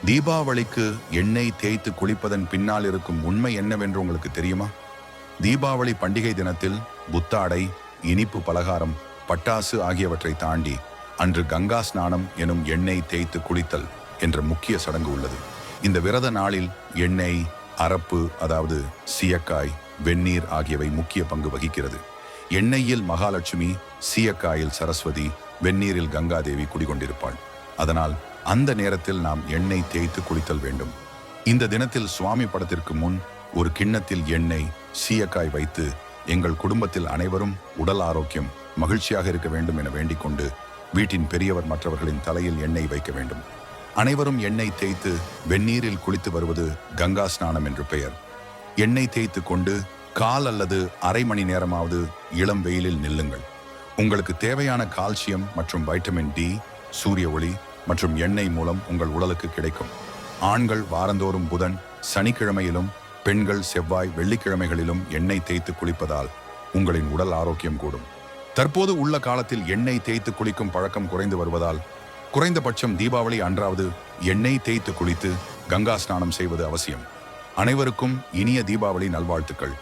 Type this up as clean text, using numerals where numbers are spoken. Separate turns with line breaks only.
தீபாவளிக்கு எண்ணெய் தேய்த்து குளிப்பதன் பின்னால் இருக்கும் உண்மை என்னவென்று உங்களுக்கு தெரியுமா? தீபாவளி பண்டிகை தினத்தில் புத்தாடை, இனிப்பு பலகாரம், பட்டாசு ஆகியவற்றை தாண்டி அன்று கங்கா ஸ்நானம் எனும் எண்ணெய் தேய்த்து குளித்தல் என்ற முக்கிய சடங்கு உள்ளது. இந்த விரத நாளில் எண்ணெய், அரப்பு அதாவது சீயக்காய், வெந்நீர் ஆகியவை முக்கிய பங்கு வகிக்கிறது. எண்ணெயில் மகாலட்சுமி, சீயக்காயில் சரஸ்வதி, வெந்நீரில் கங்காதேவி குடிகொண்டிருப்பாள். அதனால் அந்த நேரத்தில் நாம் எண்ணெய் தேய்த்து குளித்தல் வேண்டும். இந்த தினத்தில் சுவாமி படத்திற்கு முன் ஒரு கிண்ணத்தில் எண்ணெய், சீயக்காய் வைத்து எங்கள் குடும்பத்தில் அனைவரும் உடல் ஆரோக்கியம், மகிழ்ச்சியாக இருக்க வேண்டும் என வேண்டிக் கொண்டு வீட்டின் பெரியவர் மற்றவர்களின் தலையில் எண்ணெய் வைக்க வேண்டும். அனைவரும் எண்ணெய் தேய்த்து வெந்நீரில் குளித்து வருவது கங்கா ஸ்நானம் என்று பெயர். எண்ணெய் தேய்த்து கொண்டு கால் அல்லது அரை மணி நேரமாவது இளம் வெயிலில் நில்லுங்கள். உங்களுக்கு தேவையான கால்சியம் மற்றும் வைட்டமின் டி, சூரிய ஒளி மற்றும் எண்ணெய் மூலம் உங்கள் உடலுக்கு கிடைக்கும். ஆண்கள் வாரந்தோறும் புதன், சனிக்கிழமையிலும், பெண்கள் செவ்வாய், வெள்ளிக்கிழமைகளிலும் எண்ணெய் தேய்த்து குளிப்பதால் உங்களின் உடல் ஆரோக்கியம் கூடும். தற்போது உள்ள காலத்தில் எண்ணெய் தேய்த்து குளிக்கும் பழக்கம் குறைந்து வருவதால் குறைந்தபட்சம் தீபாவளி அன்றாவது எண்ணெய் தேய்த்து குளித்து கங்கா ஸ்நானம் செய்வது அவசியம். அனைவருக்கும் இனிய தீபாவளி நல்வாழ்த்துக்கள்.